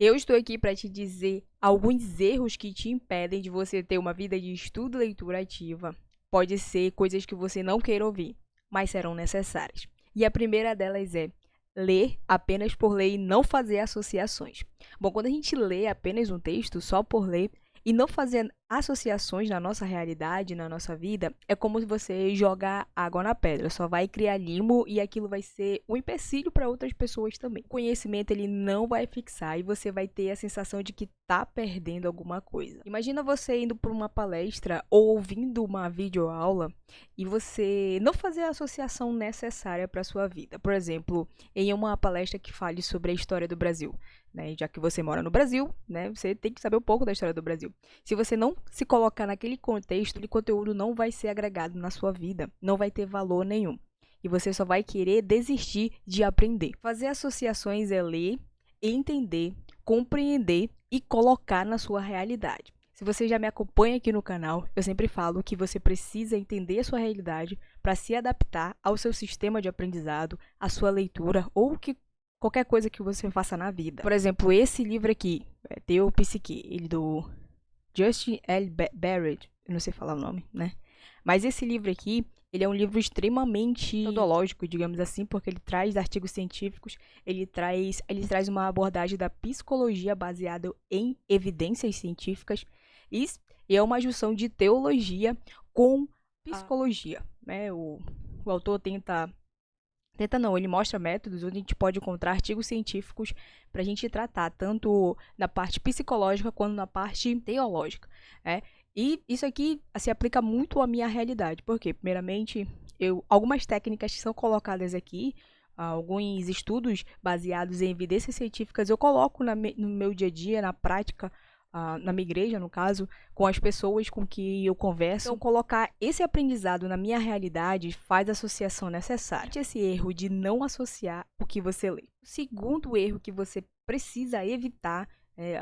Eu estou aqui para te dizer alguns erros que te impedem de você ter uma vida de estudo e leitura ativa. Pode ser coisas que você não queira ouvir, mas serão necessárias. E a primeira delas é ler apenas por ler e não fazer associações. Bom, quando a gente lê apenas um texto só por ler e não fazer associações na nossa realidade, na nossa vida, é como se você jogar água na pedra, só vai criar limo e aquilo vai ser um empecilho para outras pessoas também. O conhecimento ele não vai fixar e você vai ter a sensação de que tá perdendo alguma coisa. Imagina você indo para uma palestra ou ouvindo uma videoaula e você não fazer a associação necessária para sua vida. Por exemplo, em uma palestra que fale sobre a história do Brasil, né? Já que você mora no Brasil, né? Você tem que saber um pouco da história do Brasil. Se você não se colocar naquele contexto, aquele conteúdo não vai ser agregado na sua vida, não vai ter valor nenhum. E você só vai querer desistir de aprender. Fazer associações é ler, entender, compreender e colocar na sua realidade. Se você já me acompanha aqui no canal, eu sempre falo que você precisa entender a sua realidade para se adaptar ao seu sistema de aprendizado, à sua leitura ou qualquer coisa que você faça na vida. Por exemplo, esse livro aqui, Teu Psique, ele do Justin L. Barrett, eu não sei falar o nome, né? Mas esse livro aqui, ele é um livro extremamente metodológico, digamos assim, porque ele traz artigos científicos, ele traz uma abordagem da psicologia baseada em evidências científicas e é uma junção de teologia com psicologia, né? O autor ele mostra métodos onde a gente pode encontrar artigos científicos para a gente tratar, tanto na parte psicológica quanto na parte teológica, né? E isso aqui se aplica muito à minha realidade, porque, primeiramente, algumas técnicas que são colocadas aqui, alguns estudos baseados em evidências científicas, eu coloco no meu dia a dia, na prática, na minha igreja, no caso, com as pessoas com que eu converso. Então, colocar esse aprendizado na minha realidade faz a associação necessária. Esse erro de não associar o que você lê. O segundo erro que você precisa evitar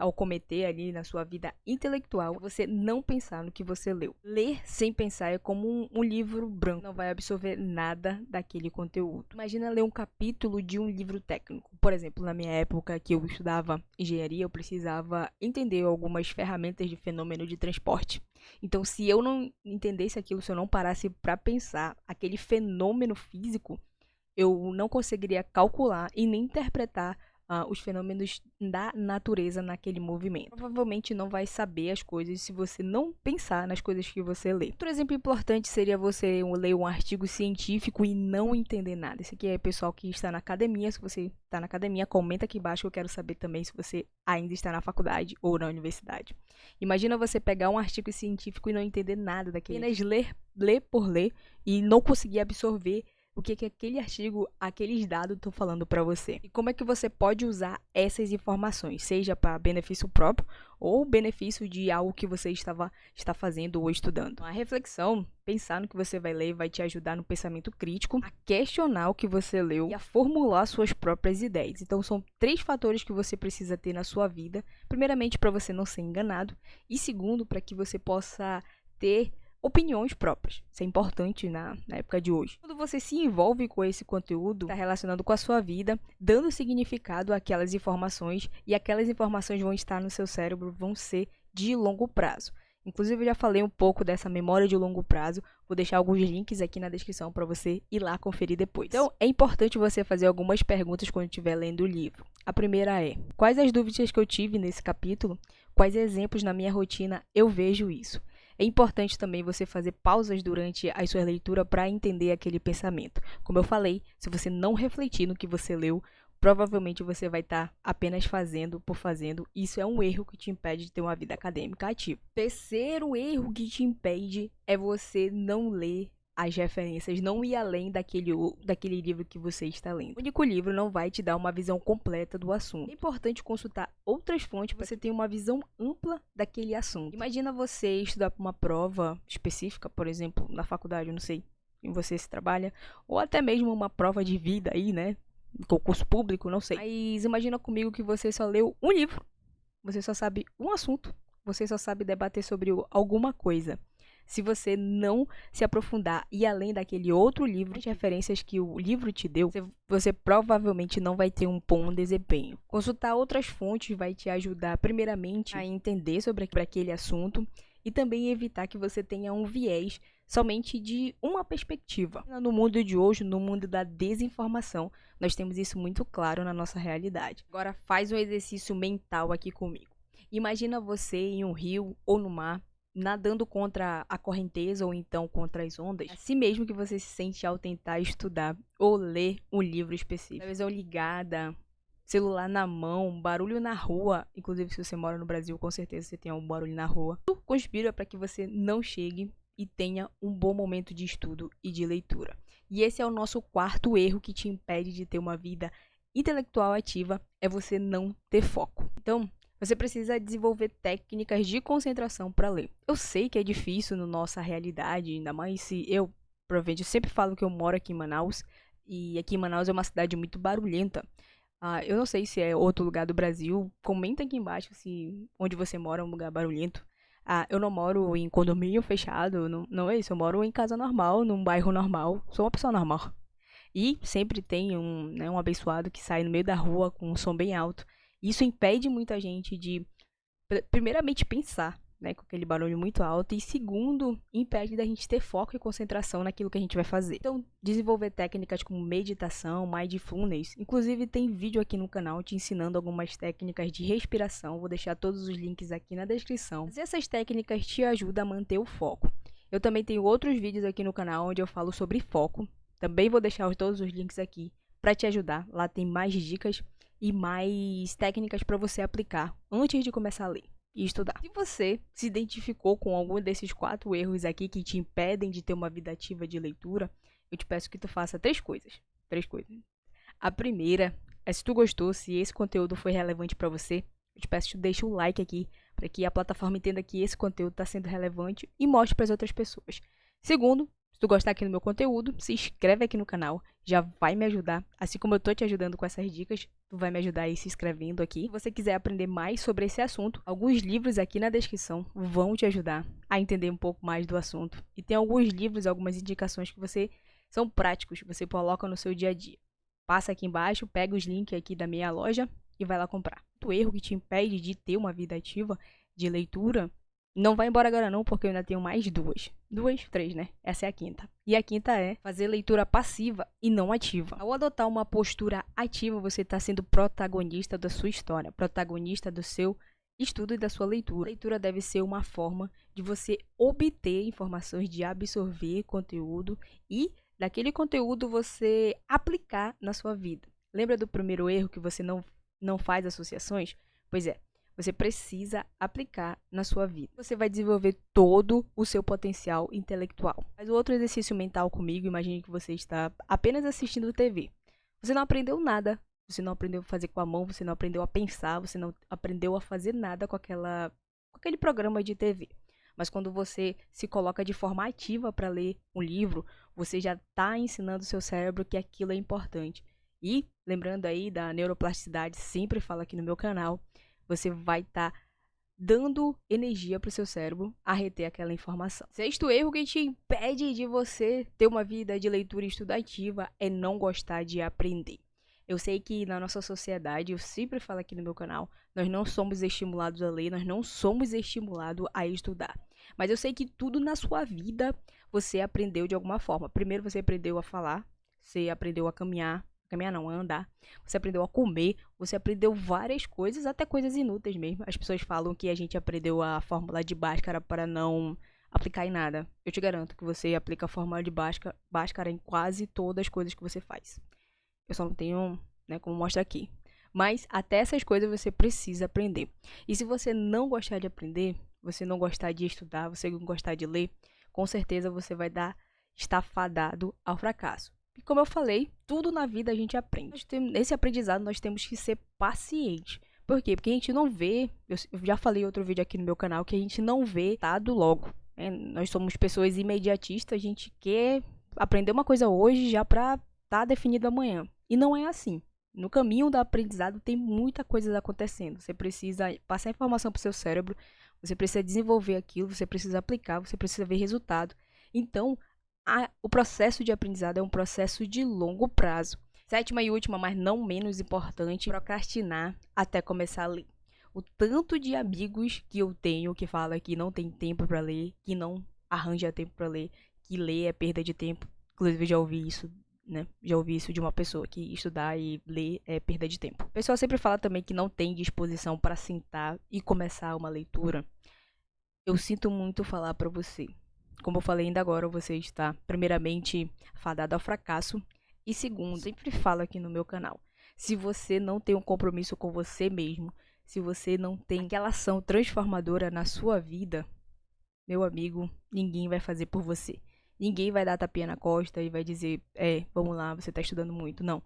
ao cometer ali na sua vida intelectual, é você não pensar no que você leu. Ler sem pensar é como um livro branco, não vai absorver nada daquele conteúdo. Imagina ler um capítulo de um livro técnico. Por exemplo, na minha época que eu estudava engenharia, eu precisava entender algumas ferramentas de fenômeno de transporte. Então, se eu não entendesse aquilo, se eu não parasse para pensar aquele fenômeno físico, eu não conseguiria calcular e nem interpretar os fenômenos da natureza naquele movimento. Provavelmente não vai saber as coisas se você não pensar nas coisas que você lê. Outro exemplo importante seria você ler um artigo científico e não entender nada. Esse aqui é o pessoal que está na academia. Se você está na academia, comenta aqui embaixo que eu quero saber também se você ainda está na faculdade ou na universidade. Imagina você pegar um artigo científico e não entender nada daquele. Apenas ler por ler e não conseguir absorver o que aquele artigo, aqueles dados estão falando para você. E como é que você pode usar essas informações, seja para benefício próprio ou benefício de algo que você está fazendo ou estudando. A reflexão, pensar no que você vai ler, vai te ajudar no pensamento crítico, a questionar o que você leu e a formular suas próprias ideias. Então, são 3 fatores que você precisa ter na sua vida. Primeiramente, para você não ser enganado. E segundo, para que você possa ter opiniões próprias. Isso é importante na época de hoje. Quando você se envolve com esse conteúdo, está relacionando com a sua vida, dando significado àquelas informações, e aquelas informações vão estar no seu cérebro, vão ser de longo prazo. Inclusive, eu já falei um pouco dessa memória de longo prazo, vou deixar alguns links aqui na descrição para você ir lá conferir depois. Então, é importante você fazer algumas perguntas quando estiver lendo o livro. A primeira é: quais as dúvidas que eu tive nesse capítulo? Quais exemplos na minha rotina eu vejo isso? É importante também você fazer pausas durante a sua leitura para entender aquele pensamento. Como eu falei, se você não refletir no que você leu, provavelmente você vai estar apenas fazendo por fazendo. Isso é um erro que te impede de ter uma vida acadêmica ativa. Terceiro erro que te impede é você não ler as referências, não ir além daquele livro que você está lendo. O único livro não vai te dar uma visão completa do assunto. É importante consultar outras fontes para você ter uma visão ampla daquele assunto. Imagina você estudar para uma prova específica, por exemplo, na faculdade, eu não sei em você se trabalha, ou até mesmo uma prova de vida aí, né? Concurso público, não sei. Mas imagina comigo que você só leu um livro, você só sabe um assunto, você só sabe debater sobre alguma coisa. se você não se aprofundar e além daquele outro livro, de referências que o livro te deu, você provavelmente não vai ter um bom desempenho. Consultar outras fontes vai te ajudar, primeiramente, a entender sobre aquele assunto e também evitar que você tenha um viés somente de uma perspectiva. No mundo de hoje, no mundo da desinformação, nós temos isso muito claro na nossa realidade. Agora faz um exercício mental aqui comigo. Imagina você em um rio ou no mar, nadando contra a correnteza ou então contra as ondas. É assim mesmo que você se sente ao tentar estudar ou ler um livro específico. Televisão ligada, celular na mão, barulho na rua. Inclusive, se você mora no Brasil, com certeza você tem um barulho na rua. Tudo conspira para que você não chegue e tenha um bom momento de estudo e de leitura. E esse é o nosso quarto erro que te impede de ter uma vida intelectual ativa, é você não ter foco. Então, você precisa desenvolver técnicas de concentração para ler. Eu sei que é difícil na nossa realidade, ainda mais se eu, provavelmente, eu sempre falo que eu moro aqui em Manaus, e aqui em Manaus é uma cidade muito barulhenta. Eu não sei se é outro lugar do Brasil, comenta aqui embaixo se onde você mora é um lugar barulhento. Eu não moro em condomínio fechado, não é isso, eu moro em casa normal, num bairro normal, sou uma pessoa normal. E sempre tem um abençoado que sai no meio da rua com um som bem alto. Isso impede muita gente de, primeiramente, pensar, né, com aquele barulho muito alto. E segundo, impede da gente ter foco e concentração naquilo que a gente vai fazer. Então, desenvolver técnicas como meditação, mindfulness. Inclusive, tem vídeo aqui no canal te ensinando algumas técnicas de respiração. Vou deixar todos os links aqui na descrição. Mas essas técnicas te ajudam a manter o foco. Eu também tenho outros vídeos aqui no canal onde eu falo sobre foco. Também vou deixar todos os links aqui para te ajudar. Lá tem mais dicas e mais técnicas para você aplicar antes de começar a ler e estudar. Se você se identificou com algum desses 4 erros aqui que te impedem de ter uma vida ativa de leitura, eu te peço que tu faça 3 coisas. 3 coisas. A primeira é, se tu gostou, se esse conteúdo foi relevante para você, eu te peço que tu deixe o like aqui para que a plataforma entenda que esse conteúdo está sendo relevante e mostre para as outras pessoas. Segundo, se tu gostar aqui do meu conteúdo, se inscreve aqui no canal, já vai me ajudar. Assim como eu tô te ajudando com essas dicas, tu vai me ajudar aí se inscrevendo aqui. Se você quiser aprender mais sobre esse assunto, alguns livros aqui na descrição vão te ajudar a entender um pouco mais do assunto. E tem alguns livros, algumas indicações que são práticos, você coloca no seu dia a dia. Passa aqui embaixo, pega os links aqui da minha loja e vai lá comprar. O erro que te impede de ter uma vida ativa de leitura, não vai embora agora não, porque eu ainda tenho mais 3, né? Essa é a quinta. E a quinta é fazer leitura passiva e não ativa. Ao adotar uma postura ativa, você está sendo protagonista da sua história, protagonista do seu estudo e da sua leitura. A leitura deve ser uma forma de você obter informações, de absorver conteúdo e daquele conteúdo você aplicar na sua vida. Lembra do primeiro erro que você não faz associações? Pois é. Você precisa aplicar na sua vida. Você vai desenvolver todo o seu potencial intelectual. Faz outro exercício mental comigo. Imagine que você está apenas assistindo TV. Você não aprendeu nada. Você não aprendeu a fazer com a mão. Você não aprendeu a pensar. Você não aprendeu a fazer nada com aquele programa de TV. Mas quando você se coloca de forma ativa para ler um livro, você já está ensinando o seu cérebro que aquilo é importante. E, lembrando aí da neuroplasticidade, sempre falo aqui no meu canal, você vai estar dando energia para o seu cérebro a reter aquela informação. Sexto erro que te impede de você ter uma vida de leitura estudativa é não gostar de aprender. Eu sei que na nossa sociedade, eu sempre falo aqui no meu canal, nós não somos estimulados a ler, nós não somos estimulados a estudar. Mas eu sei que tudo na sua vida você aprendeu de alguma forma. Primeiro você aprendeu a falar, você aprendeu a caminhar não, a andar, você aprendeu a comer, você aprendeu várias coisas, até coisas inúteis mesmo. As pessoas falam que a gente aprendeu a fórmula de Bhaskara para não aplicar em nada. Eu te garanto que você aplica a fórmula de Bhaskara em quase todas as coisas que você faz. Eu só não tenho, né, como mostrar aqui. Mas até essas coisas você precisa aprender. E se você não gostar de aprender, você não gostar de estudar, você não gostar de ler, com certeza você vai estar fadado ao fracasso. E como eu falei, tudo na vida a gente aprende. Nesse aprendizado nós temos que ser pacientes. Por quê? Porque a gente não vê, eu já falei em outro vídeo aqui no meu canal, que a gente não vê dado logo. Né? Nós somos pessoas imediatistas, a gente quer aprender uma coisa hoje já para estar definido amanhã. E não é assim. No caminho do aprendizado tem muita coisa acontecendo. Você precisa passar informação para o seu cérebro, Você precisa desenvolver aquilo, você precisa aplicar, você precisa ver resultado. Então, o processo de aprendizado é um processo de longo prazo. Sétima e última, mas não menos importante, procrastinar até começar a ler. O tanto de amigos que eu tenho que fala que não tem tempo para ler, que não arranja tempo para ler, que ler é perda de tempo. Inclusive, já ouvi isso, né? Já ouvi isso de uma pessoa, que estudar e ler é perda de tempo. O pessoal sempre fala também que não tem disposição para sentar e começar uma leitura. Eu sinto muito falar para você. Como eu falei ainda agora, você está, primeiramente, fadado ao fracasso. E segundo, sempre falo aqui no meu canal, se você não tem um compromisso com você mesmo, se você não tem aquela ação transformadora na sua vida, meu amigo, ninguém vai fazer por você. Ninguém vai dar tapinha na costa e vai dizer, vamos lá, você está estudando muito. Não.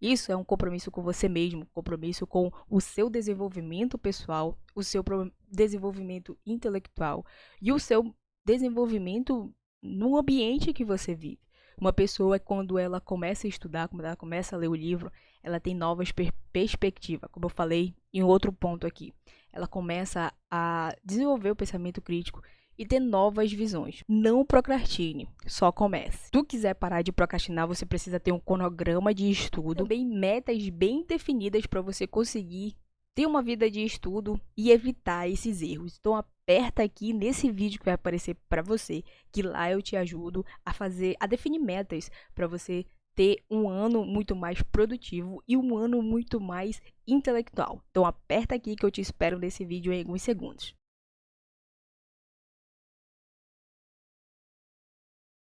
Isso é um compromisso com você mesmo, compromisso com o seu desenvolvimento pessoal, o seu desenvolvimento intelectual e o seu desenvolvimento no ambiente que você vive. Uma pessoa, quando ela começa a estudar, quando ela começa a ler o livro, ela tem novas perspectivas, como eu falei em outro ponto aqui. Ela começa a desenvolver o pensamento crítico e ter novas visões. Não procrastine, só comece. Se tu quiser parar de procrastinar, você precisa ter um cronograma de estudo, também metas bem definidas para você conseguir ter uma vida de estudo e evitar esses erros. Então aperta aqui nesse vídeo que vai aparecer para você, que lá eu te ajudo a definir metas para você ter um ano muito mais produtivo e um ano muito mais intelectual. Então aperta aqui que eu te espero nesse vídeo em alguns segundos.